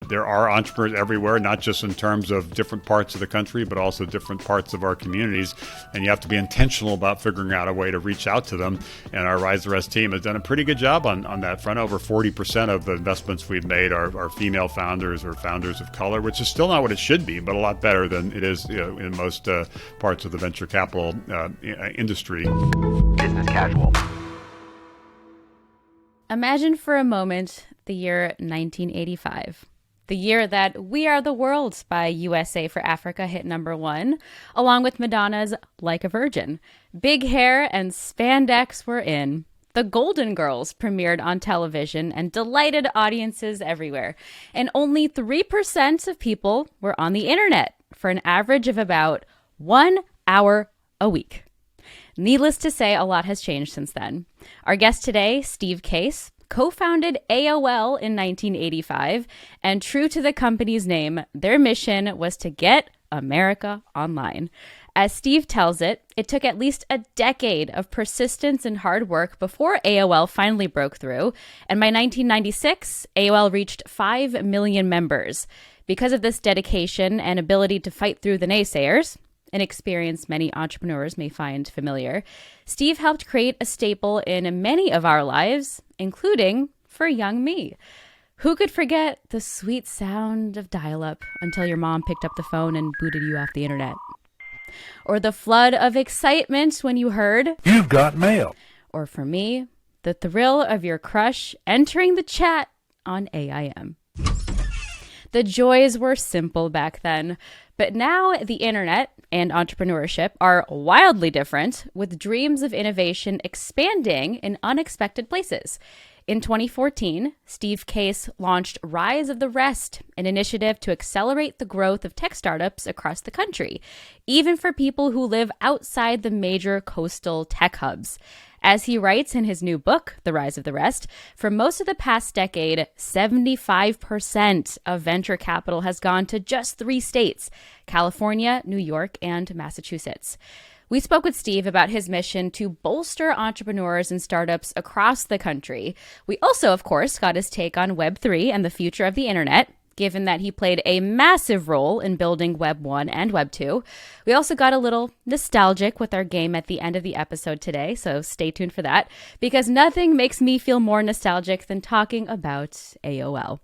There are entrepreneurs everywhere, not just in terms of different parts of the country, but also different parts of our communities. And you have to be intentional about figuring out a way to reach out to them. And our Rise the Rest team has done a pretty good job on that front. Over 40% of the investments we've made are female founders or founders of color, which is still not what it should be, but a lot better than it is in most parts of the venture capital industry. Business casual. Imagine for a moment the year 1985. The year that We Are the World by USA for Africa hit #1, along with Madonna's Like a Virgin. Big hair and spandex were in. The Golden Girls premiered on television and delighted audiences everywhere. And only 3% of people were on the internet, for an average of about 1 hour a week. Needless to say, a lot has changed since then. Our guest today, Steve Case, co-founded AOL in 1985, and true to the company's name, their mission was to get America online. As Steve tells it, it took at least a decade of persistence and hard work before AOL finally broke through, and by 1996, AOL reached 5 million members. Because of this dedication and ability to fight through the naysayers, an experience many entrepreneurs may find familiar, Steve helped create a staple in many of our lives, including for young me. Who could forget the sweet sound of dial-up until your mom picked up the phone and booted you off the internet? Or the flood of excitement when you heard, "You've got mail." Or for me, the thrill of your crush entering the chat on AIM. The joys were simple back then, but now the internet and entrepreneurship are wildly different, with dreams of innovation expanding in unexpected places. In 2014, Steve Case launched Rise of the Rest, an initiative to accelerate the growth of tech startups across the country, even for people who live outside the major coastal tech hubs. As he writes in his new book, The Rise of the Rest, for most of the past decade, 75% of venture capital has gone to just 3 states, California, New York, and Massachusetts. We spoke with Steve about his mission to bolster entrepreneurs and startups across the country. We also, of course, got his take on Web3 and the future of the internet, given that he played a massive role in building Web 1 and Web 2. We also got a little nostalgic with our game at the end of the episode today, so stay tuned for that, because nothing makes me feel more nostalgic than talking about AOL.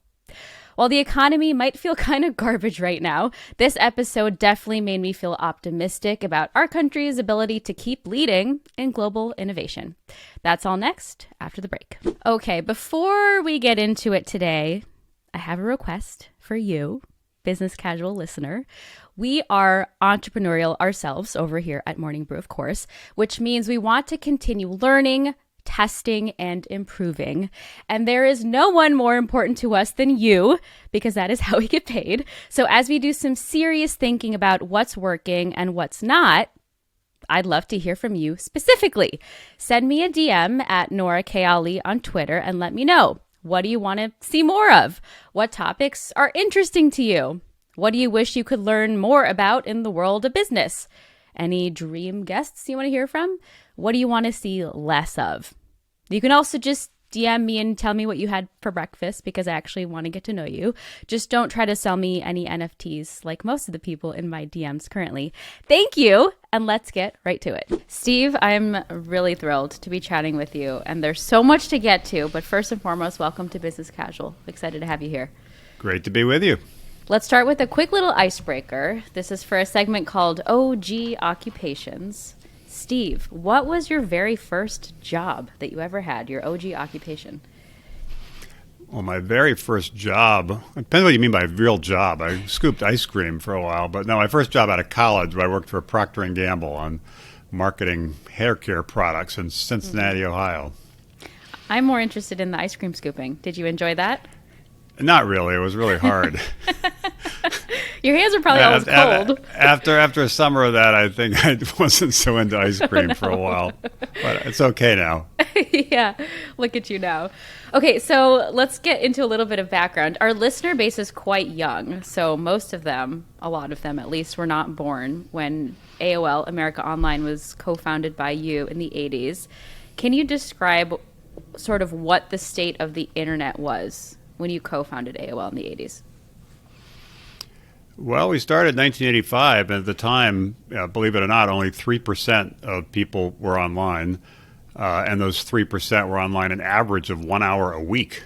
While the economy might feel kind of garbage right now, this episode definitely made me feel optimistic about our country's ability to keep leading in global innovation. That's all next after the break. Okay, before we get into it today, I have a request for you, business casual listener. We are entrepreneurial ourselves over here at Morning Brew, of course, which means we want to continue learning, testing, and improving. And there is no one more important to us than you, because that is how we get paid. So as we do some serious thinking about what's working and what's not, I'd love to hear from you specifically. Send me a DM at Nora K. Ali on Twitter and let me know. What do you want to see more of? What topics are interesting to you? What do you wish you could learn more about in the world of business? Any dream guests you want to hear from? What do you want to see less of? You can also just DM me and tell me what you had for breakfast, because I actually want to get to know you. Just don't try to sell me any NFTs like most of the people in my DMs currently. Thank you, and let's get right to it. Steve, I'm really thrilled to be chatting with you, and there's so much to get to, but first and foremost, welcome to Business Casual. Excited to have you here. Great to be with you. Let's start with a quick little icebreaker. This is for a segment called OG Occupations. Steve, what was your very first job that you ever had, your OG occupation? Well, my very first job, it depends what you mean by real job. I scooped ice cream for a while, but no, my first job out of college, I worked for Procter & Gamble on marketing hair care products in Cincinnati, Ohio. I'm more interested in the ice cream scooping. Did you enjoy that? Not really. It was really hard. Your hands are probably always cold. After a summer of that, I think I wasn't so into ice cream for a while. But it's okay now. Yeah, look at you now. Okay, so let's get into a little bit of background. Our listener base is quite young, so most of them, a lot of them at least, were not born when AOL, America Online, was co-founded by you in the 80s. Can you describe sort of what the state of the internet was when you co-founded AOL in the 80s? Well, we started in 1985, and at the time, believe it or not, only 3% of people were online, and those 3% were online an average of 1 hour a week.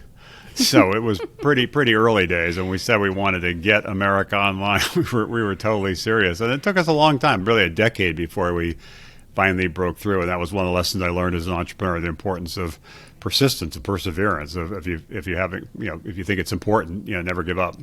So it was pretty early days, and we said we wanted to get America online. We were totally serious, and it took us a long time, really a decade, before we finally broke through. And that was one of the lessons I learned as an entrepreneur: the importance of persistence and perseverance. If you haven't, if you think it's important, never give up.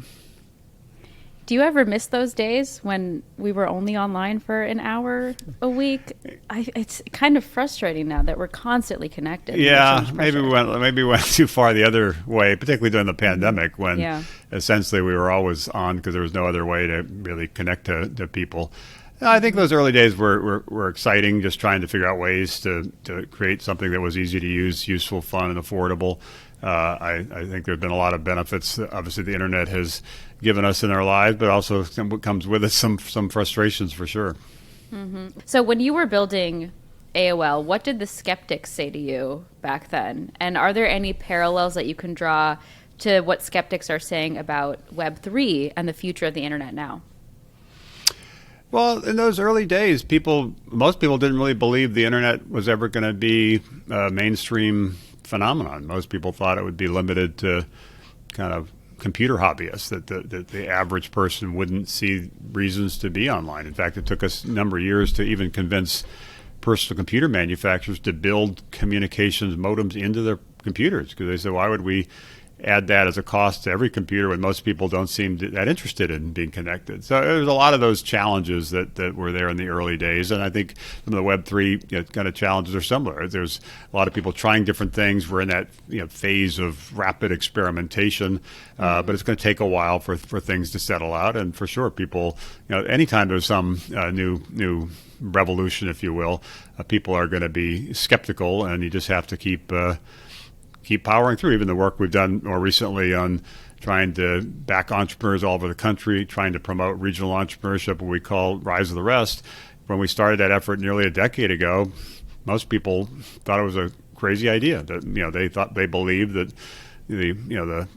Do you ever miss those days when we were only online for an hour a week? It's kind of frustrating now that we're constantly connected. Yeah, maybe we went too far the other way, particularly during the pandemic when essentially we were always on because there was no other way to really connect to people. I think those early days were exciting, just trying to figure out ways to create something that was easy to use, useful, fun, and affordable. I think there have been a lot of benefits. Obviously, the internet has given us in our lives, but also comes with it some frustrations for sure. Mm-hmm. So when you were building AOL, what did the skeptics say to you back then? And are there any parallels that you can draw to what skeptics are saying about Web3 and the future of the internet now? Well, in those early days, most people didn't really believe the internet was ever going to be a mainstream phenomenon. Most people thought it would be limited to kind of computer hobbyists, that the average person wouldn't see reasons to be online. In fact, it took us a number of years to even convince personal computer manufacturers to build communications modems into their computers, because they said, why would we add that as a cost to every computer when most people don't seem that interested in being connected? So there's a lot of those challenges that were there in the early days, and I think some of the Web3 kind of challenges are similar. There's a lot of people trying different things. We're in that phase of rapid experimentation, but it's going to take a while for things to settle out. And for sure, people, anytime there's some new revolution, if you will, people are going to be skeptical, and you just have to keep powering through. Even the work we've done more recently on trying to back entrepreneurs all over the country, trying to promote regional entrepreneurship, what we call Rise of the Rest. When we started that effort nearly a decade ago, most people thought it was a crazy idea. That they believed that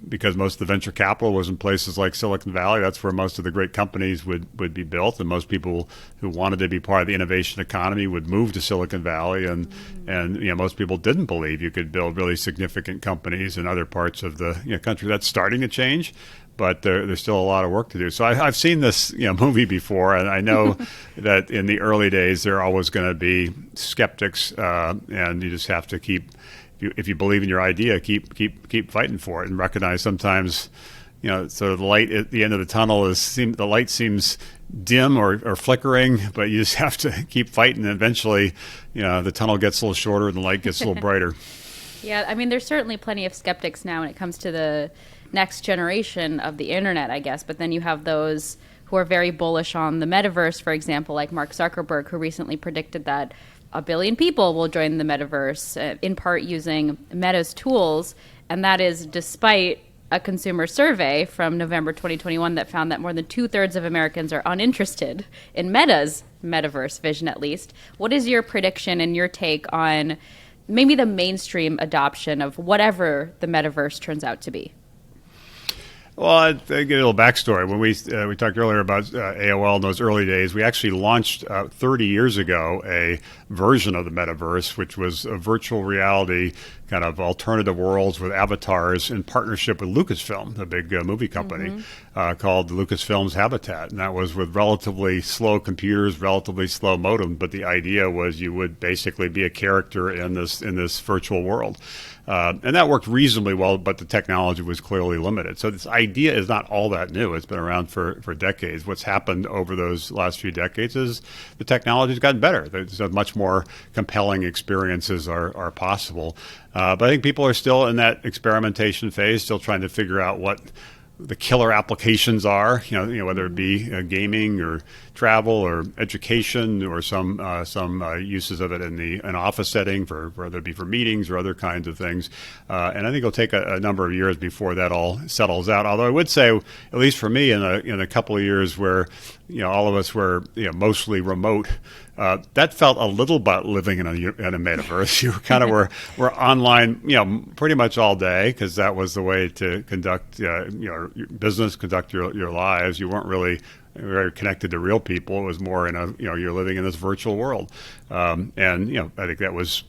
because most of the venture capital was in places like Silicon Valley, that's where most of the great companies would be built, and most people who wanted to be part of the innovation economy would move to Silicon Valley, and most people didn't believe you could build really significant companies in other parts of the country. That's starting to change, but there's still a lot of work to do. So I've seen this movie before, and I know that in the early days there are always going to be skeptics, and you just have to keep. If you believe in your idea, keep fighting for it, and recognize sometimes, sort of the light at the end of the tunnel the light seems dim or flickering, but you just have to keep fighting. And eventually, the tunnel gets a little shorter and the light gets a little brighter. Yeah, I mean, there's certainly plenty of skeptics now when it comes to the next generation of the internet, I guess. But then you have those who are very bullish on the metaverse, for example, like Mark Zuckerberg, who recently predicted that 1 billion people will join the metaverse, in part using Meta's tools. And that is despite a consumer survey from November 2021 that found that more than 2/3 of Americans are uninterested in Meta's metaverse vision, at least. What is your prediction and your take on maybe the mainstream adoption of whatever the metaverse turns out to be? Well, I'll give you a little backstory. When we talked earlier about AOL in those early days, we actually launched 30 years ago a version of the metaverse, which was a virtual reality kind of alternative worlds with avatars in partnership with Lucasfilm, a big movie company, called the Lucasfilm's Habitat. And that was with relatively slow computers, relatively slow modem, but the idea was you would basically be a character in this virtual world. And that worked reasonably well, but the technology was clearly limited. So this idea is not all that new. It's been around for decades. What's happened over those last few decades is the technology's gotten better. There's much more compelling experiences are possible. But I think people are still in that experimentation phase, still trying to figure out what the killer applications are, whether it be gaming or travel or education or some uses of it in an office setting, for whether it be for meetings or other kinds of things. And I think it'll take a number of years before that all settles out. Although I would say, at least for me, in a couple of years where all of us were mostly remote, That felt a little bit living in a metaverse. You kind of were online, pretty much all day, because that was the way to conduct your business, conduct your lives. You weren't really very connected to real people. It was more in you're living in this virtual world, and I think that was.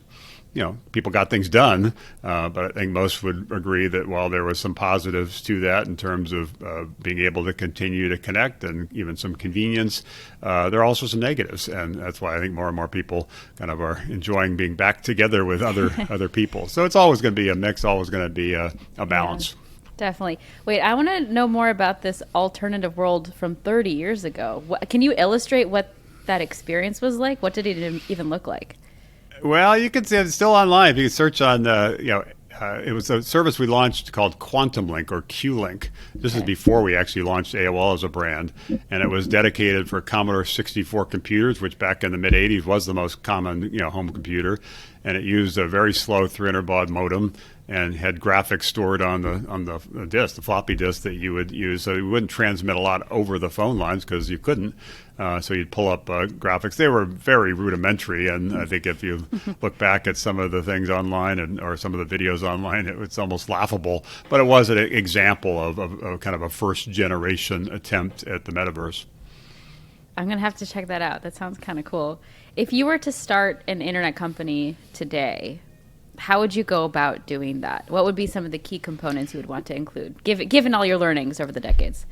People got things done, but I think most would agree that while there was some positives to that in terms of being able to continue to connect and even some convenience, there are also some negatives, and that's why I think more and more people kind of are enjoying being back together with other people. So it's always going to be a mix, always going to be a balance. Yeah, definitely. Wait, I want to know more about this alternative world from 30 years ago. Can you illustrate what that experience was like? What did it even look like? Well, you can see it's still online. If you search on, it was a service we launched called Quantum Link or Q-Link. This is before we actually launched AOL as a brand. And it was dedicated for Commodore 64 computers, which back in the mid-'80s was the most common home computer. And it used a very slow 300 baud modem and had graphics stored on the disk, the floppy disk that you would use. So you wouldn't transmit a lot over the phone lines because you couldn't. So you'd pull up graphics. They were very rudimentary, and I think if you look back at some of the things online or some of the videos online, it's almost laughable. But it was an example of kind of a first-generation attempt at the metaverse. I'm going to have to check that out. That sounds kind of cool. If you were to start an internet company today, how would you go about doing that? What would be some of the key components you would want to include, given all your learnings over the decades?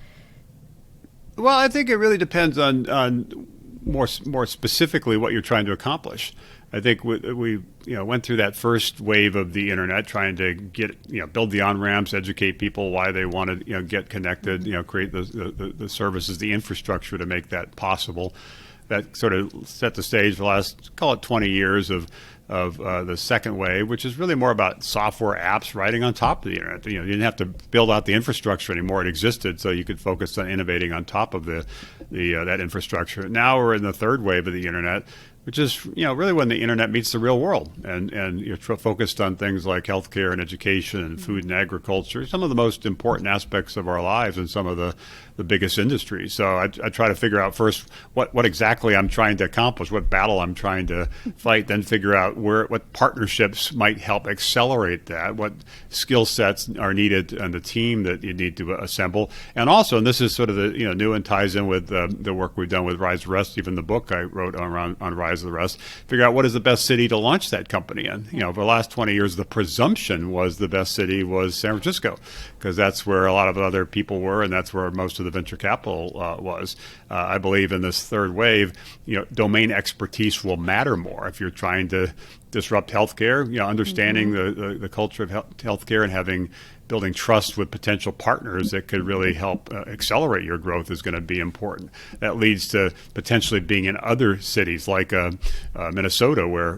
Well, I think it really depends on more specifically what you're trying to accomplish. I think we went through that first wave of the internet, trying to build the on-ramps, educate people why they want to get connected, create the services, the infrastructure to make that possible. That sort of set the stage for the last, call it 20 years of the second wave, which is really more about software apps riding on top of the internet. You didn't have to build out the infrastructure anymore; it existed, so you could focus on innovating on top of that infrastructure. Now we're in the third wave of the internet, which is really when the internet meets the real world, and you're focused on things like healthcare and education and food and agriculture, some of the most important aspects of our lives and some of the biggest industries. So I try to figure out first what exactly I'm trying to accomplish, what battle I'm trying to fight, then figure out what partnerships might help accelerate that, what skill sets are needed on the team that you need to assemble. And also, and this is sort of the new and ties in with the work we've done with Rise of the Rest, even the book I wrote on Rise of the Rest, figure out what is the best city to launch that company in. For the last 20 years, the presumption was the best city was San Francisco, because that's where a lot of other people were, and that's where most of the venture capital was. I believe in this third wave, domain expertise will matter more if you're trying to disrupt healthcare. Understanding the culture of healthcare and building trust with potential partners that could really help accelerate your growth is going to be important. That leads to potentially being in other cities like Minnesota, where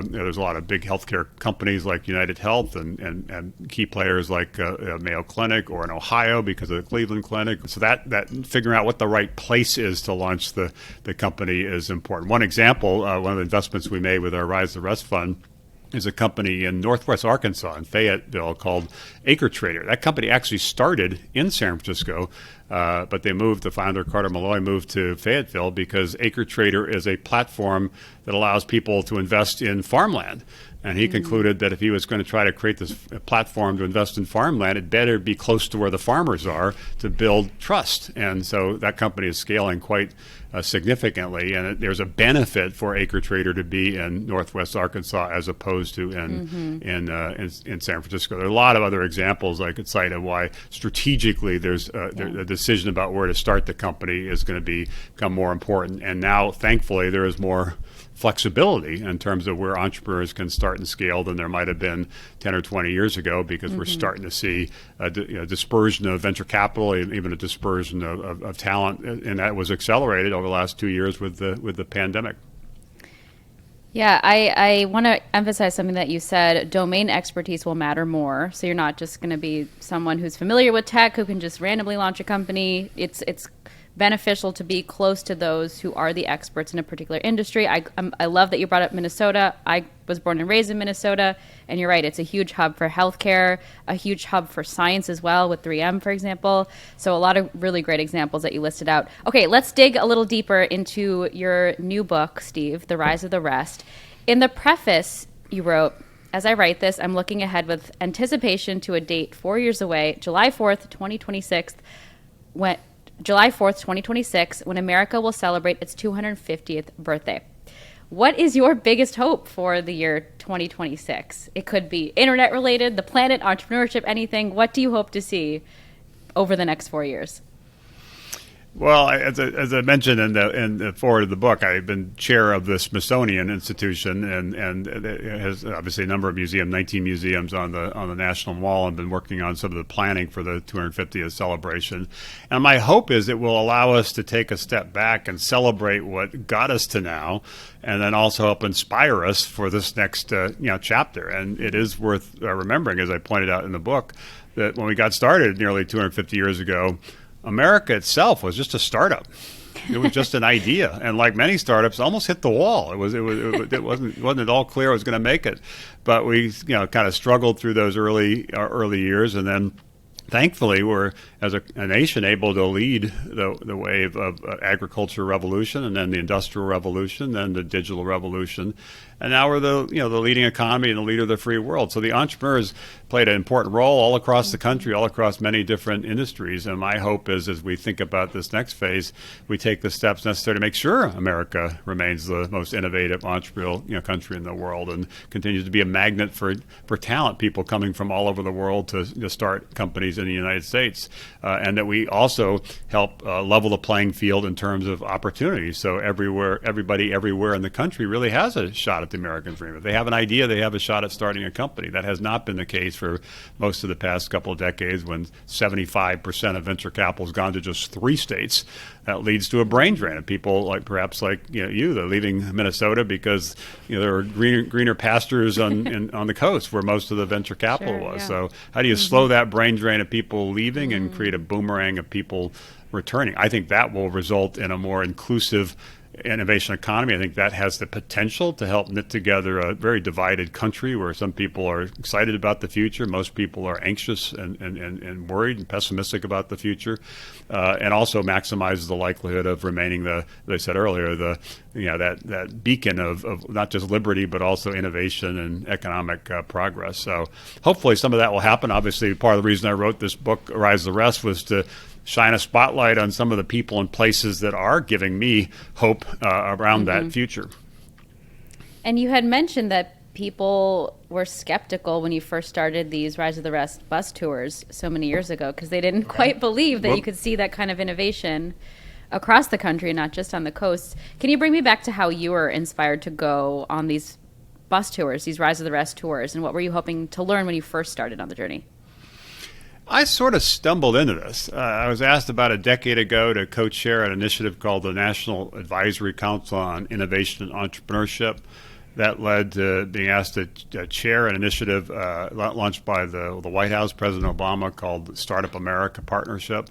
there's a lot of big healthcare companies like United Health and key players like Mayo Clinic, or in Ohio because of the Cleveland Clinic. So that figuring out what the right place is to launch the company is important. One example, one of the investments we made with our Rise of the Rest fund is a company in northwest Arkansas in Fayetteville called Acre Trader. That company actually started in San Francisco, but the founder, Carter Malloy, moved to Fayetteville because Acre Trader is a platform that allows people to invest in farmland. And he concluded that if he was going to try to create this platform to invest in farmland, it better be close to where the farmers are to build trust. And so that company is scaling quite significantly. And there's a benefit for Acre Trader to be in northwest Arkansas as opposed to in San Francisco. There are a lot of other examples I could cite of why strategically there's a decision about where to start the company is going to become more important. And now, thankfully, there is more flexibility in terms of where entrepreneurs can start and scale than there might have been 10 or 20 years ago, because we're starting to see a dispersion of venture capital, even a dispersion of talent, and that was accelerated over the last 2 years with the pandemic. Yeah, I want to emphasize something that you said. Domain expertise will matter more. So you're not just going to be someone who's familiar with tech who can just randomly launch a company. It's beneficial to be close to those who are the experts in a particular industry. I love that you brought up Minnesota. I was born and raised in Minnesota, and you're right, it's a huge hub for healthcare, a huge hub for science as well, with 3M, for example. So a lot of really great examples that you listed out. Okay, let's dig a little deeper into your new book, Steve, The Rise of the Rest. In the preface, you wrote, "As I write this, I'm looking ahead with anticipation to a date 4 years away, July 4th, 2026, when America will celebrate its 250th birthday." What is your biggest hope for the year 2026? It could be internet related, the planet, entrepreneurship, anything. What do you hope to see over the next 4 years? Well, as I mentioned in the forward of the book, I've been chair of the Smithsonian Institution, and it has obviously a number of museums, 19 museums on the National Mall, and been working on some of the planning for the 250th celebration. And my hope is it will allow us to take a step back and celebrate what got us to now, and then also help inspire us for this next chapter. And it is worth remembering, as I pointed out in the book, that when we got started nearly 250 years ago, America itself was just a startup. It was just an idea, and like many startups, almost hit the wall. It wasn't at all clear it was going to make it, but we kind of struggled through those early years, and then thankfully we're as a nation able to lead the wave of agriculture revolution, and then the industrial revolution, then the digital revolution, and now we're the leading economy and the leader of the free world. So the entrepreneurs played an important role all across the country, all across many different industries. And my hope is, as we think about this next phase, we take the steps necessary to make sure America remains the most innovative entrepreneurial country in the world, and continues to be a magnet for talent, people coming from all over the world to start companies in the United States, and that we also help level the playing field in terms of opportunities. So everybody everywhere in the country really has a shot at the American dream. If they have an idea, they have a shot at starting a company. That has not been the case for most of the past couple of decades, when 75% of venture capital has gone to just 3 states. That leads to a brain drain of people perhaps like you, they're leaving Minnesota because there are greener pastures on the coast where most of the venture capital was. Yeah. So how do you slow that brain drain of people leaving and create a boomerang of people returning? I think that will result in a more inclusive innovation economy. I think that has the potential to help knit together a very divided country, where some people are excited about the future, most people are anxious and worried and pessimistic about the future, and also maximizes the likelihood of remaining as I said earlier, that beacon of not just liberty but also innovation and economic progress. So hopefully some of that will happen. Obviously, part of the reason I wrote this book, Rise of the Rest, was to shine a spotlight on some of the people and places that are giving me hope around that future. And you had mentioned that people were skeptical when you first started these Rise of the Rest bus tours so many years ago, because they didn't quite believe that you could see that kind of innovation across the country, not just on the coast. Can you bring me back to how you were inspired to go on these bus tours, these Rise of the Rest tours, and what were you hoping to learn when you first started on the journey? I sort of stumbled into this. I was asked about a decade ago to co-chair an initiative called the National Advisory Council on Innovation and Entrepreneurship. That led to being asked to chair an initiative launched by the White House, President Obama, called Startup America Partnership.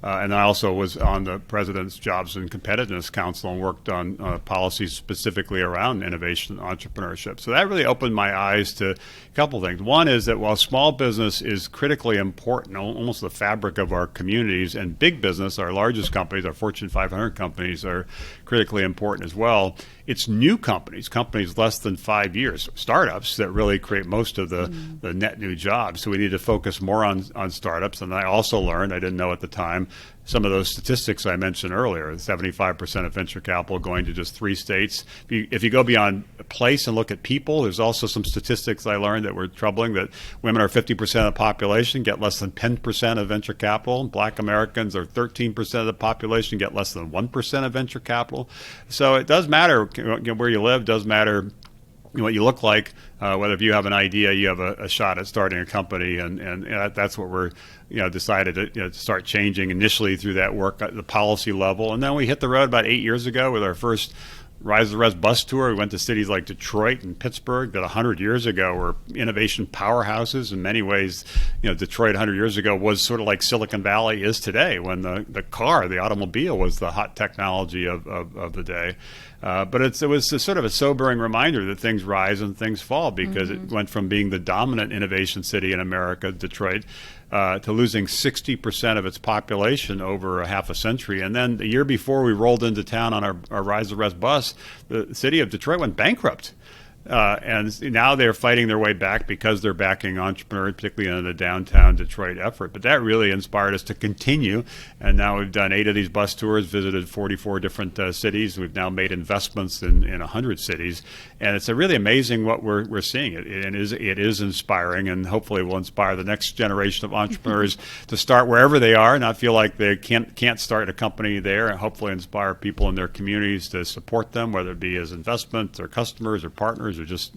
And I also was on the President's Jobs and Competitiveness Council and worked on policies specifically around innovation and entrepreneurship. So that really opened my eyes to a couple things. One is that while small business is critically important, almost the fabric of our communities, and big business, our largest companies, our Fortune 500 companies, are critically important as well, it's new companies less than 5 years, startups, that really create most of the net new jobs. So we need to focus more on startups. And I also learned, I didn't know at the time, some of those statistics I mentioned earlier, 75% of venture capital going to just 3 states. If you go beyond place and look at people, there's also some statistics I learned that were troubling, that women are 50% of the population, get less than 10% of venture capital. Black Americans are 13% of the population, get less than 1% of venture capital. So it does matter where you live, does matter what you look like, whether if you have an idea, you have a shot at starting a company, and that's what we're decided to start changing initially through that work at the policy level. And then we hit the road about 8 years ago with our first Rise of the Rest bus tour. We went to cities like Detroit and Pittsburgh that 100 years ago were innovation powerhouses. In many ways, Detroit 100 years ago was sort of like Silicon Valley is today, when the automobile was the hot technology of the day. But it was sort of a sobering reminder that things rise and things fall, because it went from being the dominant innovation city in America, Detroit, to losing 60% of its population over a half a century. And then the year before we rolled into town on our Rise of the Rest bus, the city of Detroit went bankrupt. And now they're fighting their way back because they're backing entrepreneurs, particularly in the downtown Detroit effort. But that really inspired us to continue. And now we've done 8 of these bus tours, visited 44 different cities. We've now made investments in 100 cities. And it's really amazing what we're seeing. It is inspiring, and hopefully will inspire the next generation of entrepreneurs to start wherever they are, not feel like they can't start a company there, and hopefully inspire people in their communities to support them, whether it be as investments or customers or partners, or just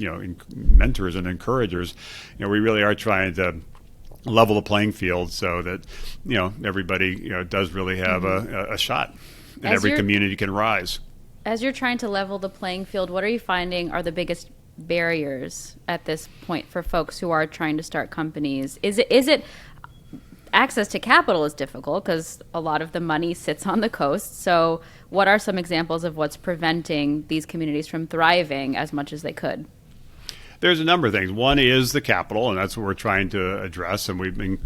mentors and encouragers. We really are trying to level the playing field so that everybody does really have a shot, and every community can rise. As you're trying to level the playing field, what are you finding are the biggest barriers at this point for folks who are trying to start companies? Is it access to capital is difficult because a lot of the money sits on the coast. So what are some examples of what's preventing these communities from thriving as much as they could? There's a number of things. One is the capital, and that's what we're trying to address. And we've been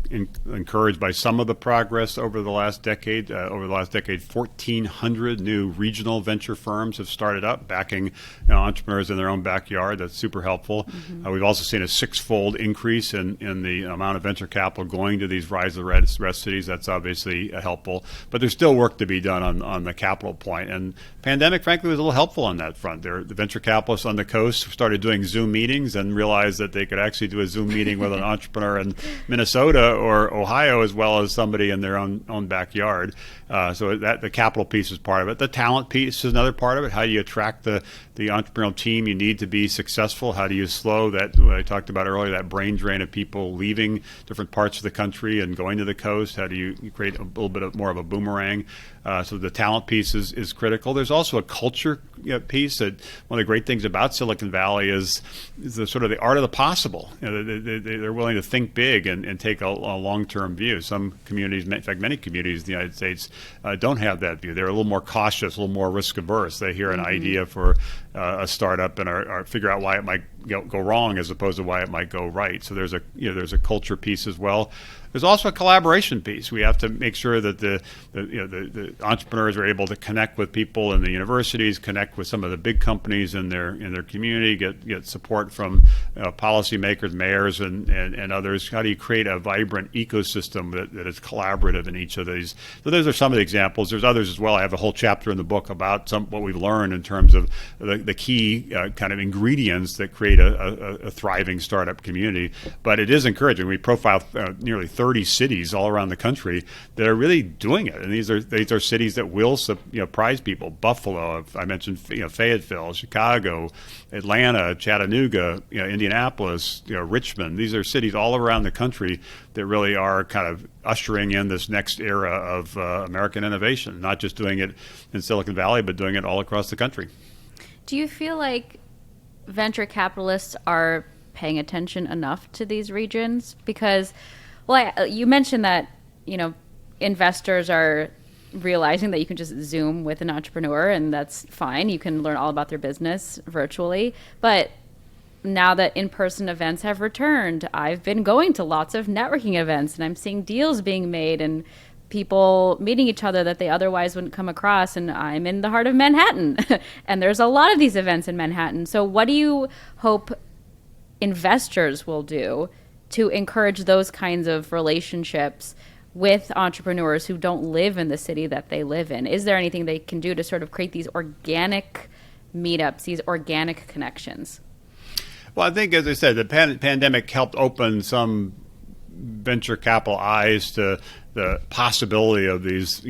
encouraged by some of the progress over the last decade. 1,400 new regional venture firms have started up, backing entrepreneurs in their own backyard. That's super helpful. We've also seen a 6-fold increase in the amount of venture capital going to these Rise of the Rest cities. That's obviously helpful. But there's still work to be done on the capital point. And pandemic, frankly, was a little helpful on that front. The venture capitalists on the coast started doing Zoom meetings and realized that they could actually do a Zoom meeting with an entrepreneur in Minnesota or Ohio as well as somebody in their own backyard. So that the capital piece is part of it. The talent piece is another part of it. How do you attract the entrepreneurial team you need to be successful? How do you slow that, what I talked about earlier, that brain drain of people leaving different parts of the country and going to the coast? How do you create a little bit more of a boomerang? So the talent piece is critical. There's also a culture piece. That one of the great things about Silicon Valley is the sort of the art of the possible. They're willing to think big and take a long-term view. Some communities, in fact, many communities in the United States don't have that view. They're a little more cautious, a little more risk-averse. They hear an idea for a startup and are figure out why it might go wrong as opposed to why it might go right. So there's a culture piece as well. There's also a collaboration piece. We have to make sure that the entrepreneurs are able to connect with people in the universities, connect with some of the big companies in their community, get support from policymakers, mayors, and others. How do you create a vibrant ecosystem that is collaborative in each of these? So those are some of the examples. There's others as well. I have a whole chapter in the book about what we've learned in terms of the key kind of ingredients that create a thriving startup community. But it is encouraging. We profiled nearly 30 cities all around the country that are really doing it, and these are cities that will prize people. Buffalo, I mentioned, Fayetteville, Chicago, Atlanta, Chattanooga, Indianapolis, Richmond. These are cities all around the country that really are kind of ushering in this next era of American innovation. Not just doing it in Silicon Valley, but doing it all across the country. Do you feel like venture capitalists are paying attention enough to these regions? Because you mentioned that, investors are realizing that you can just Zoom with an entrepreneur and that's fine. You can learn all about their business virtually. But now that in-person events have returned, I've been going to lots of networking events and I'm seeing deals being made and people meeting each other that they otherwise wouldn't come across. And I'm in the heart of Manhattan and there's a lot of these events in Manhattan. So what do you hope investors will do to encourage those kinds of relationships with entrepreneurs who don't live in the city that they live in? Is there anything they can do to sort of create these organic meetups, these organic connections? Well, I think, as I said, the pandemic helped open some venture capital eyes to the possibility of these,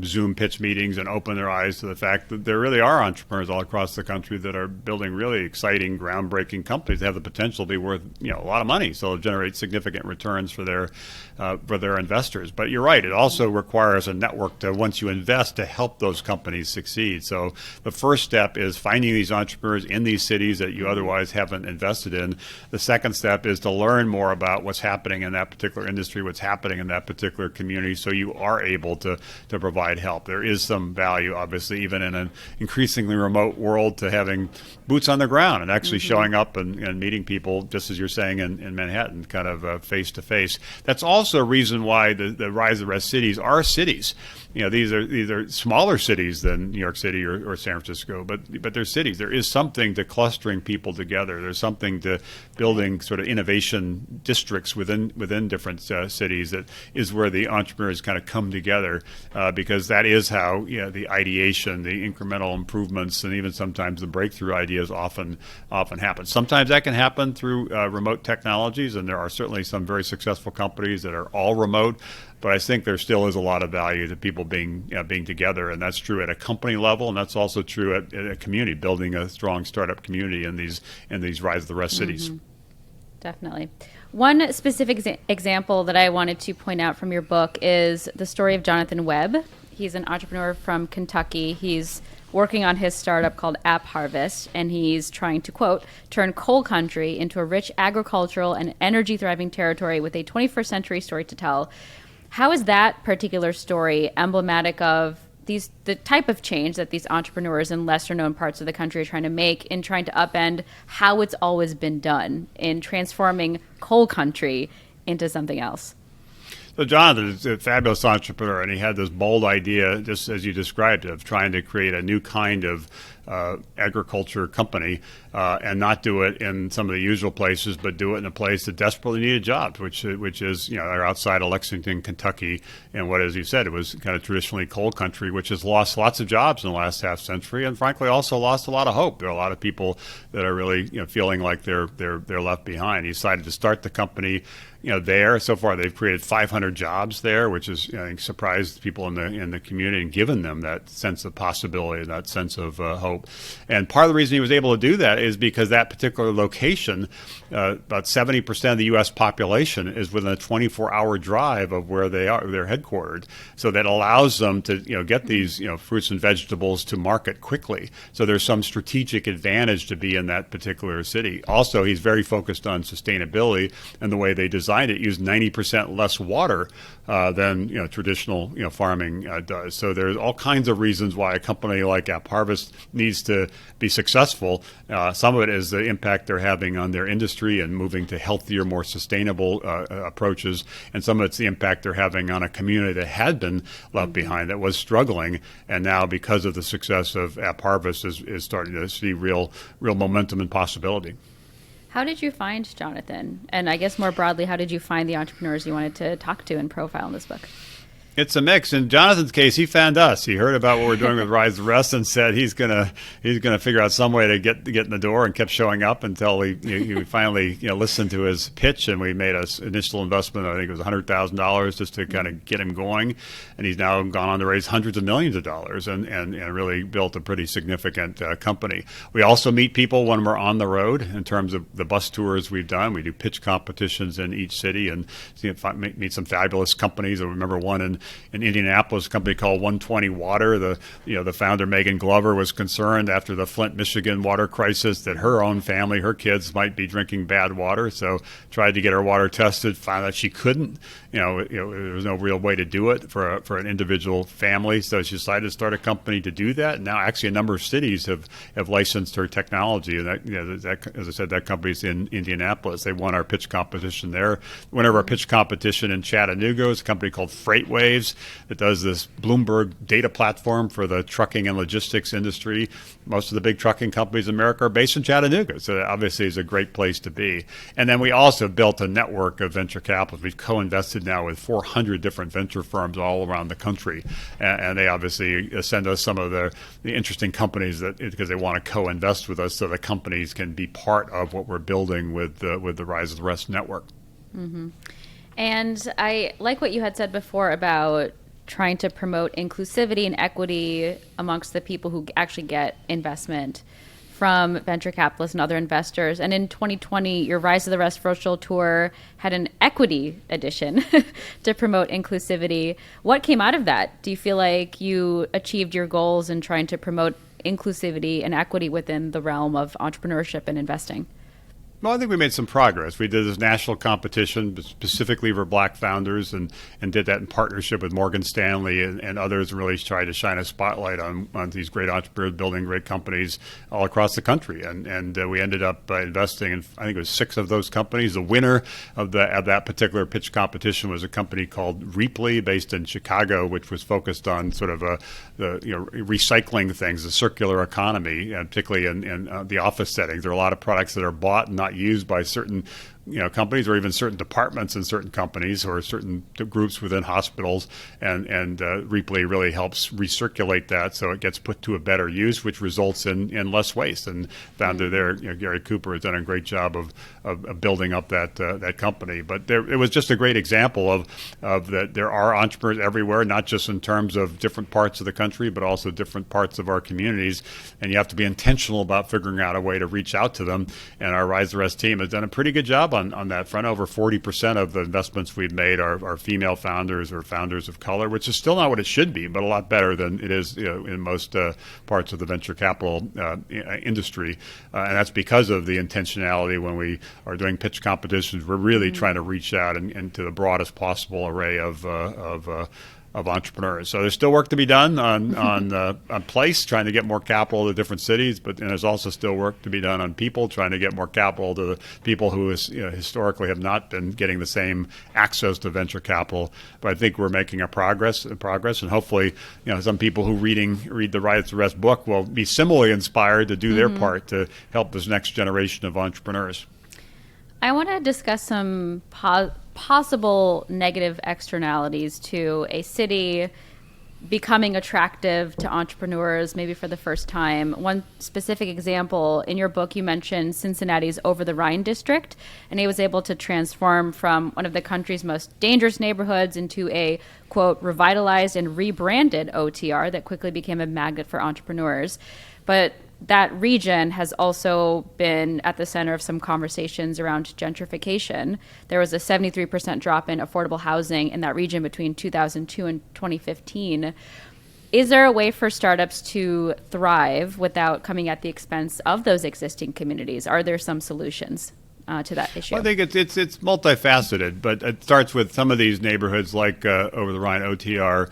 Zoom pitch meetings and open their eyes to the fact that there really are entrepreneurs all across the country that are building really exciting, groundbreaking companies that have the potential to be worth, a lot of money. So it'll generate significant returns for their investors. But you're right; it also requires a network to, once you invest, to help those companies succeed. So the first step is finding these entrepreneurs in these cities that you otherwise haven't invested in. The second step is to learn more about what's happening in that particular industry, what's happening in that particular community, so you are able to provide help. There is some value, obviously, even in an increasingly remote world, to having boots on the ground and actually showing up and meeting people, just as you're saying, in Manhattan, kind of face to face. That's also a reason why the rise of the rest cities are cities. These are smaller cities than New York City or San Francisco, but they're cities. There is something to clustering people together. There's something to building sort of innovation districts within different cities that is where the entrepreneurs kind of come together, because that is how the ideation, the incremental improvements, and even sometimes the breakthrough ideas often happen. Sometimes that can happen through remote technologies, and there are certainly some very successful companies that are all remote. But I think there still is a lot of value to people being together, and that's true at a company level, and that's also true at a community, building a strong startup community in these rise of the rest cities. Definitely. One specific example that I wanted to point out from your book is the story of Jonathan Webb. He's an entrepreneur from Kentucky. He's working on his startup called App Harvest, and he's trying to, quote, turn coal country into a rich agricultural and energy-thriving territory with a 21st century story to tell. How is that particular story emblematic of the type of change that these entrepreneurs in lesser known parts of the country are trying to make in trying to upend how it's always been done in transforming coal country into something else? So Jonathan is a fabulous entrepreneur, and he had this bold idea, just as you described, of trying to create a new kind of agriculture company, and not do it in some of the usual places, but do it in a place that desperately needed jobs, which is are outside of Lexington, Kentucky, and what, as you said, it was kind of traditionally coal country, which has lost lots of jobs in the last half century, and frankly also lost a lot of hope. There are a lot of people that are really feeling like they're left behind. He decided to start the company there. So far, they've created 500 jobs there, which is, I think, surprised people in the community and given them that sense of possibility and that sense of hope. And part of the reason he was able to do that is because that particular location, about 70% of the U.S. population is within a 24-hour drive of where they're headquartered. So that allows them to get these fruits and vegetables to market quickly. So there's some strategic advantage to be in that particular city. Also, he's very focused on sustainability, and the way they designed it used 90% less water than traditional farming does. So there's all kinds of reasons why a company like App Harvest needs to be successful. Some of it is the impact they're having on their industry and moving to healthier, more sustainable approaches, and some of it's the impact they're having on a community that had been left behind, that was struggling, and now because of the success of App Harvest is starting to see real momentum and possibility. How did you find Jonathan? And I guess more broadly, how did you find the entrepreneurs you wanted to talk to and profile in this book? It's a mix. In Jonathan's case, he found us. He heard about what we're doing with Rise of the Rest and said he's gonna figure out some way to get in the door, and kept showing up until we finally listened to his pitch, and we made an initial investment. I think it was $100,000 just to kind of get him going, and he's now gone on to raise hundreds of millions of dollars and really built a pretty significant company. We also meet people when we're on the road in terms of the bus tours we've done. We do pitch competitions in each city and meet some fabulous companies. I remember one in Indianapolis, a company called 120 Water. The founder, Megan Glover, was concerned after the Flint, Michigan water crisis that her own family, her kids, might be drinking bad water. So tried to get her water tested, found out she couldn't. There was no real way to do it for an individual family. So she decided to start a company to do that. And now actually a number of cities have licensed her technology. And that, as I said, that company's in Indianapolis. They won our pitch competition there. Whenever our pitch competition in Chattanooga is a company called Freightwaves that does this Bloomberg data platform for the trucking and logistics industry. Most of the big trucking companies in America are based in Chattanooga, so that obviously is a great place to be. And then we also built a network of venture capitalists. We've co-invested now with 400 different venture firms all around the country, and they obviously send us some of the interesting companies because they want to co-invest with us, so the companies can be part of what we're building with the Rise of the Rest network. Mm-hmm. And I like what you had said before about trying to promote inclusivity and equity amongst the people who actually get investment from venture capitalists and other investors. And in 2020, your Rise to the Rest virtual tour had an equity edition to promote inclusivity. What came out of that? Do you feel like you achieved your goals in trying to promote inclusivity and equity within the realm of entrepreneurship and investing? Well, I think we made some progress. We did this national competition specifically for black founders and did that in partnership with Morgan Stanley and others, and really tried to shine a spotlight on these great entrepreneurs building great companies all across the country. And we ended up investing in, I think it was 6 of those companies. The winner of that particular pitch competition was a company called Reaply based in Chicago, which was focused on sort of recycling things, the circular economy, particularly in the office settings. There are a lot of products that are bought and not used by certain companies, or even certain departments in certain companies, or certain groups within hospitals, and Reaply really helps recirculate that so it gets put to a better use, which results in less waste. And founder there, Gary Cooper, has done a great job of building up that company. But it was just a great example of that there are entrepreneurs everywhere, not just in terms of different parts of the country, but also different parts of our communities. And you have to be intentional about figuring out a way to reach out to them. And our Rise the Rest team has done a pretty good job on that front. Over 40% of the investments we've made are female founders or founders of color, which is still not what it should be, but a lot better than it is in most parts of the venture capital industry. And that's because of the intentionality. When we are doing pitch competitions, we're really trying to reach out and to the broadest possible array of entrepreneurs. So there's still work to be done on place, trying to get more capital to different cities, and there's also still work to be done on people, trying to get more capital to the people who historically have not been getting the same access to venture capital. But I think we're making a progress, and hopefully, some people who read the Rise to the Rest book will be similarly inspired to do their part to help this next generation of entrepreneurs. I want to discuss some possible negative externalities to a city becoming attractive to entrepreneurs, maybe for the first time. One specific example, in your book, you mentioned Cincinnati's Over the Rhine district, and it was able to transform from one of the country's most dangerous neighborhoods into a, quote, revitalized and rebranded OTR that quickly became a magnet for entrepreneurs. But that region has also been at the center of some conversations around gentrification. There was a 73% drop in affordable housing in that region between 2002 and 2015. Is there a way for startups to thrive without coming at the expense of those existing communities? Are there some solutions to that issue? Well, I think it's multifaceted, but it starts with some of these neighborhoods like Over the Rhine OTR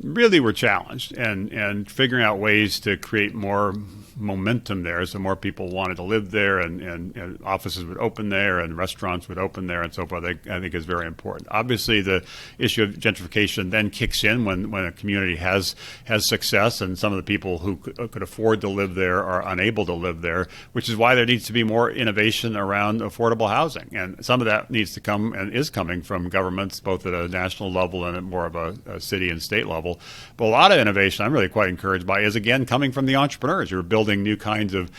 really were challenged, and figuring out ways to create more momentum there, so more people wanted to live there, and offices would open there, and restaurants would open there, and so forth. I think is very important. Obviously, the issue of gentrification then kicks in when a community has success, and some of the people who could afford to live there are unable to live there, which is why there needs to be more innovation around affordable housing. And some of that needs to come and is coming from governments, both at a national level and at more of a city and state level. But a lot of innovation I'm really quite encouraged by is, again, coming from the entrepreneurs who are building new kinds of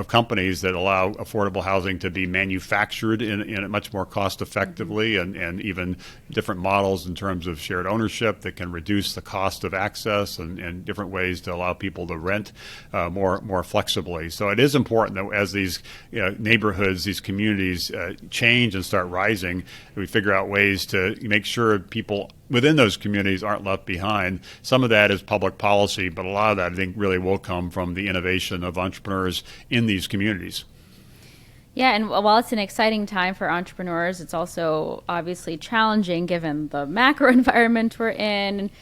companies that allow affordable housing to be manufactured in a much more cost effectively, and even different models in terms of shared ownership that can reduce the cost of access, and different ways to allow people to rent more flexibly. So it is important that as these neighborhoods, these communities change and start rising, we figure out ways to make sure people within those communities aren't left behind. Some of that is public policy, but a lot of that I think really will come from the innovation of entrepreneurs in these communities. Yeah, and while it's an exciting time for entrepreneurs, it's also obviously challenging given the macro environment we're in.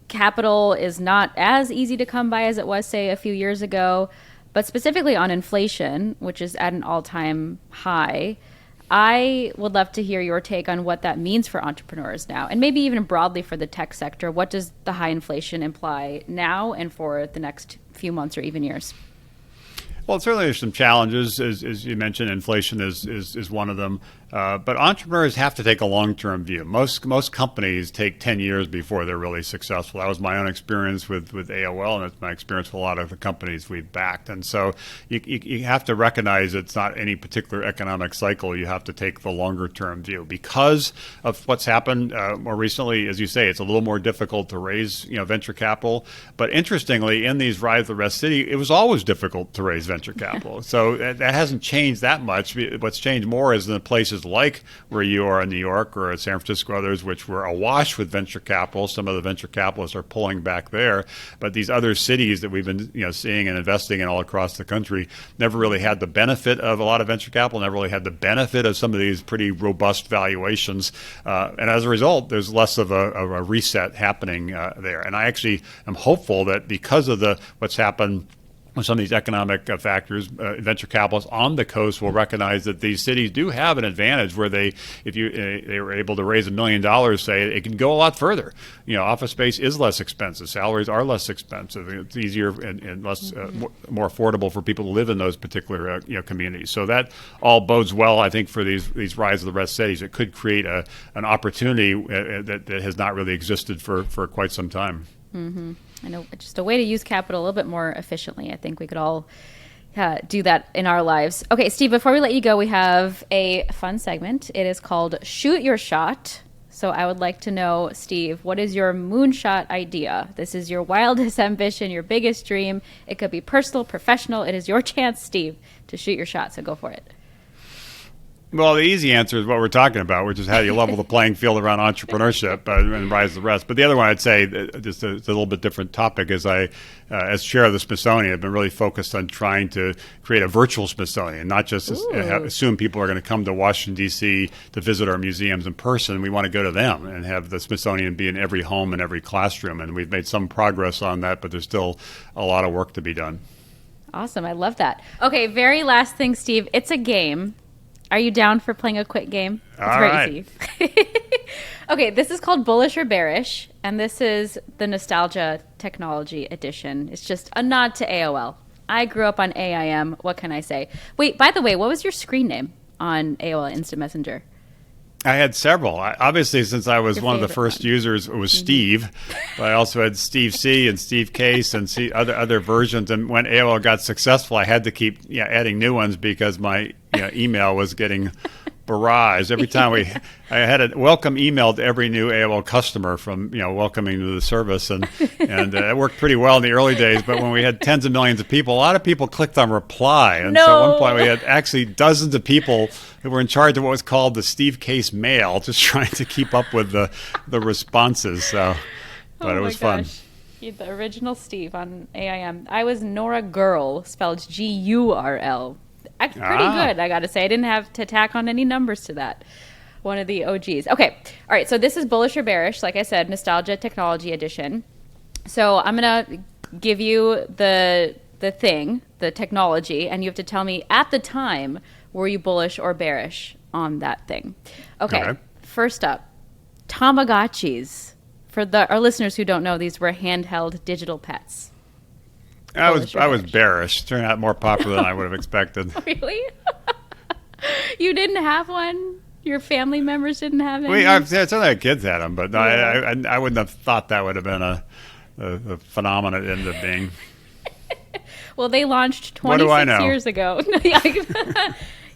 Capital is not as easy to come by as it was, say, a few years ago, but specifically on inflation, which is at an all-time high. I would love to hear your take on what that means for entrepreneurs now, and maybe even broadly for the tech sector. What does the high inflation imply now and for the next few months or even years? Well, certainly there's some challenges. As you mentioned, inflation is one of them. But entrepreneurs have to take a long-term view. Most companies take 10 years before they're really successful. That was my own experience with AOL, and it's my experience with a lot of the companies we've backed. And so you have to recognize it's not any particular economic cycle. You have to take the longer-term view. Because of what's happened more recently, as you say, it's a little more difficult to raise venture capital. But interestingly, in these Rise of the Rest City, it was always difficult to raise venture capital. So that hasn't changed that much. What's changed more is in the places like where you are in New York or San Francisco, others which were awash with venture capital. Some of the venture capitalists are pulling back there, but these other cities that we've been seeing and investing in all across the country never really had the benefit of a lot of venture capital, never really had the benefit of some of these pretty robust valuations, and as a result, there's less of a reset happening there. And I actually am hopeful that because of what's happened with some of these economic factors, venture capitalists on the coast will recognize that these cities do have an advantage where they were able to raise $1 million, say, it can go a lot further. Office space is less expensive. Salaries are less expensive. It's easier and less more affordable for people to live in those particular communities. So that all bodes well, I think, for these Rise of the Rest cities. It could create an opportunity that has not really existed for quite some time. Mm-hmm. I know, just a way to use capital a little bit more efficiently. I think we could all do that in our lives. Okay, Steve, before we let you go, we have a fun segment. It is called Shoot Your Shot. So I would like to know, Steve, what is your moonshot idea? This is your wildest ambition, your biggest dream. It could be personal, professional. It is your chance, Steve, to shoot your shot. So go for it. Well, the easy answer is what we're talking about, which is how you level the playing field around entrepreneurship and Rise of the Rest. But the other one I'd say, just a little bit different topic, is as chair of the Smithsonian, I've been really focused on trying to create a virtual Smithsonian, not just assume people are going to come to Washington, D.C. to visit our museums in person. We want to go to them and have the Smithsonian be in every home and every classroom. And we've made some progress on that, but there's still a lot of work to be done. Awesome. I love that. Okay, very last thing, Steve. It's a game. Are you down for playing a quick game? It's All very right. easy. Okay, this is called Bullish or Bearish, and this is the Nostalgia Technology Edition. It's just a nod to AOL. I grew up on AIM. What can I say? Wait, by the way, what was your screen name on AOL Instant Messenger? I had several. Obviously, since I was Your one of the favorite first one. users, it was Steve. But I also had Steve C and Steve Case and other versions. And when AOL got successful, I had to keep adding new ones because my email was getting barraged. Every time I had a welcome email to every new AOL customer from welcoming to the service, and it worked pretty well in the early days. But when we had tens of millions of people, a lot of people clicked on reply, and so at one point we had actually dozens of people who were in charge of what was called the Steve Case mail, just trying to keep up with the responses. So, but it was fun. The original Steve on AIM. I was Nora Girl, spelled Gurl. Pretty good, I got to say. I didn't have to tack on any numbers to that. One of the OGs. Okay. All right. So this is Bullish or Bearish. Like I said, Nostalgia Technology Edition. So I'm going to give you the thing, the technology, and you have to tell me at the time, were you bullish or bearish on that thing? Okay. First up, Tamagotchis. For our listeners who don't know, these were handheld digital pets. I was bearish. Turned out more popular than I would have expected. Really? You didn't have one? Your family members didn't have any? Some of the kids had them, but I wouldn't have thought that would have been a phenomenon it ended up being. Well, they launched 26 years ago.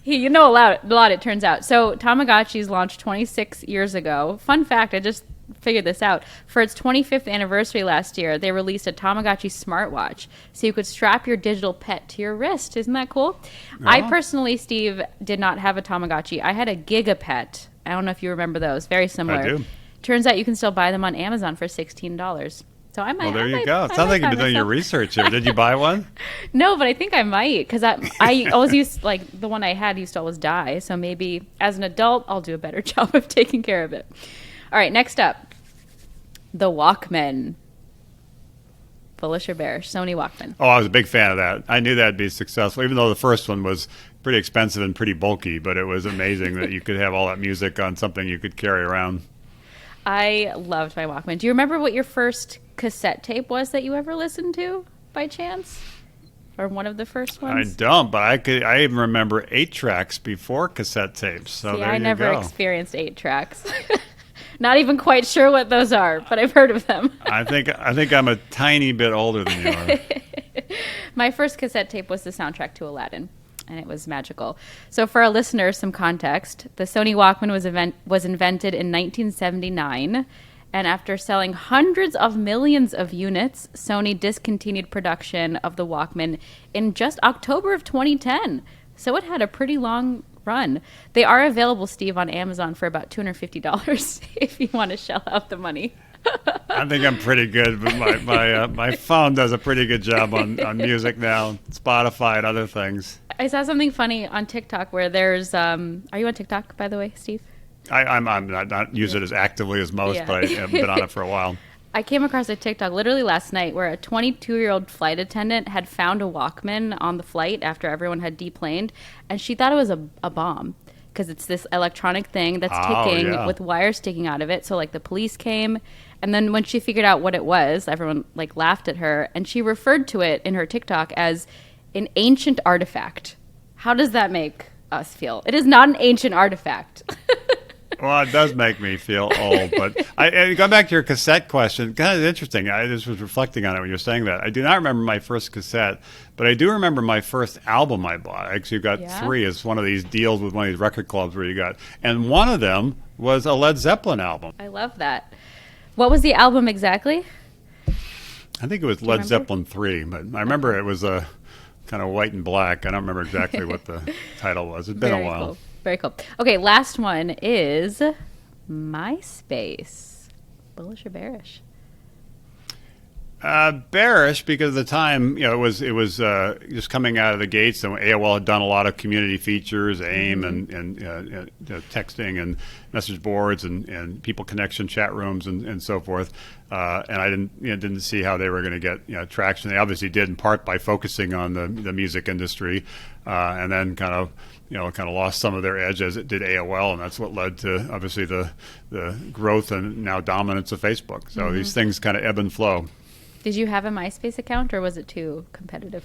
You know a lot, it turns out. So Tamagotchis launched 26 years ago. Fun fact, I just figured this out. For its 25th anniversary last year, they released a Tamagotchi smartwatch so you could strap your digital pet to your wrist. Isn't that cool? Oh. I personally, Steve, did not have a Tamagotchi. I had a Gigapet. I don't know if you remember those. Very similar. I do. Turns out you can still buy them on Amazon for $16. So I might. Well, there you go. It sounds like you've been doing your research here. Did you buy one? No, but I think I might, because I always used, the one I had used to always die. So maybe as an adult, I'll do a better job of taking care of it. All right, next up, the Walkman. Bullish or bearish? Sony Walkman. Oh, I was a big fan of that. I knew that'd be successful, even though the first one was pretty expensive and pretty bulky, but it was amazing that you could have all that music on something you could carry around. I loved my Walkman. Do you remember what your first cassette tape was that you ever listened to, by chance? or one of the first I ones? don't, but I even remember 8-tracks before cassette tapes. So See, there I you never go. experienced 8-tracks. Not even quite sure what those are, but I've heard of them. I think I'm a tiny bit older than you are. My first cassette tape was the soundtrack to Aladdin, and it was magical. So for our listeners, some context. The Sony Walkman was invented in 1979, and after selling hundreds of millions of units, Sony discontinued production of the Walkman in just October of 2010. So it had a pretty long run. They are available, Steve, on Amazon for about $250 if you want to shell out the money. I think I'm pretty good, but my phone does a pretty good job on music now, Spotify and other things. I saw something funny on TikTok where there's are you on TikTok, by the way, Steve? I'm not use it as actively as most, Yeah. but I've been on it for a while. I came across a TikTok literally last night where a 22-year-old flight attendant had found a Walkman on the flight after everyone had deplaned, and she thought it was a bomb because it's this electronic thing that's ticking with wires sticking out of it. So like the police came, and then when she figured out what it was, everyone like laughed at her, and she referred to it in her TikTok as an ancient artifact. How does that make us feel? It is not an ancient artifact. Well, it does make me feel old, but going back to your cassette question, kind of interesting. I just was reflecting on it when you were saying that. I do not remember my first cassette, but I do remember my first album I bought. I actually got 3. It's one of these deals with one of these record clubs where you got, and one of them was a Led Zeppelin album. I love that. What was the album exactly? I think it was Led Zeppelin 3, but I remember it was a kind of white and black. I don't remember exactly what the title was. It's been a while. Cool. Very cool. Okay, last one is MySpace. Bullish or bearish? Bearish, because at the time, it was just coming out of the gates, and AOL had done a lot of community features, AIM, and texting and message boards and people connection chat rooms and so forth. And I didn't see how they were going to get traction. They obviously did, in part by focusing on the music industry, and then kind of lost some of their edge as it did AOL, and that's what led to obviously the growth and now dominance of Facebook. So these things kind of ebb and flow. Did you have a MySpace account, or was it too competitive?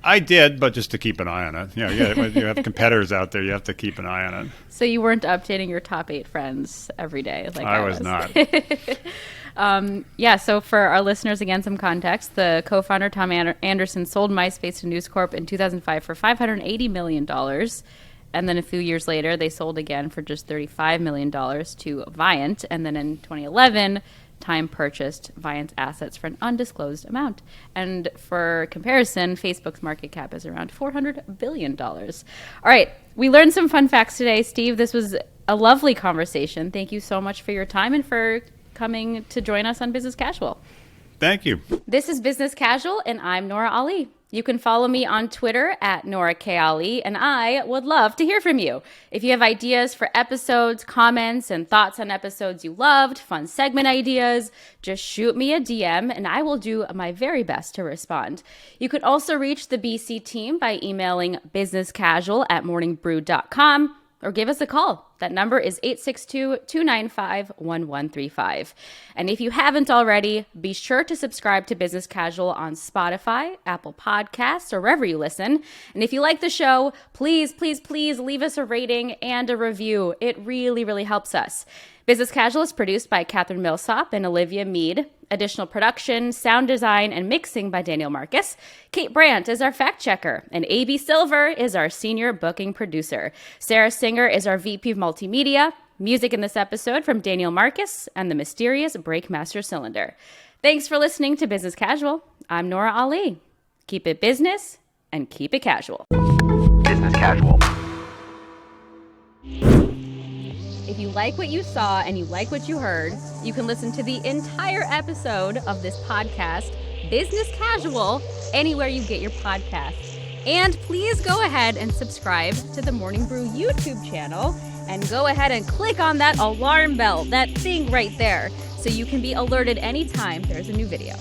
I did, but just to keep an eye on it. When you have competitors out there, you have to keep an eye on it. So you weren't updating your top 8 friends every day like I was not. So for our listeners, again, some context. The co-founder, Tom Anderson, sold MySpace to News Corp in 2005 for $580 million. And then a few years later, they sold again for just $35 million to Viant. And then in 2011, Time purchased Viant's assets for an undisclosed amount. And for comparison, Facebook's market cap is around $400 billion. All right, we learned some fun facts today, Steve. This was a lovely conversation. Thank you so much for your time and for coming to join us on Business Casual. Thank you. This is Business Casual, and I'm Nora Ali. You can follow me on Twitter at Nora K. Ali, and I would love to hear from you. If you have ideas for episodes, comments, and thoughts on episodes you loved, fun segment ideas, just shoot me a DM, and I will do my very best to respond. You can also reach the BC team by emailing businesscasual@morningbrew.com. or give us a call. That number is 862-295-1135. And if you haven't already, be sure to subscribe to Business Casual on Spotify, Apple Podcasts, or wherever you listen. And if you like the show, please, please, please leave us a rating and a review. It really, really helps us. Business Casual is produced by Catherine Millsop and Olivia Mead. Additional production, sound design, and mixing by Daniel Marcus. Kate Brandt is our fact checker, and A.B. Silver is our senior booking producer. Sarah Singer is our VP of Multimedia. Music in this episode from Daniel Marcus and the mysterious Breakmaster Cylinder. Thanks for listening to Business Casual. I'm Nora Ali. Keep it business and keep it casual. Business Casual. If you like what you saw and you like what you heard, you can listen to the entire episode of this podcast, Business Casual, anywhere you get your podcasts. And please go ahead and subscribe to the Morning Brew YouTube channel and go ahead and click on that alarm bell, that thing right there, so you can be alerted anytime there's a new video.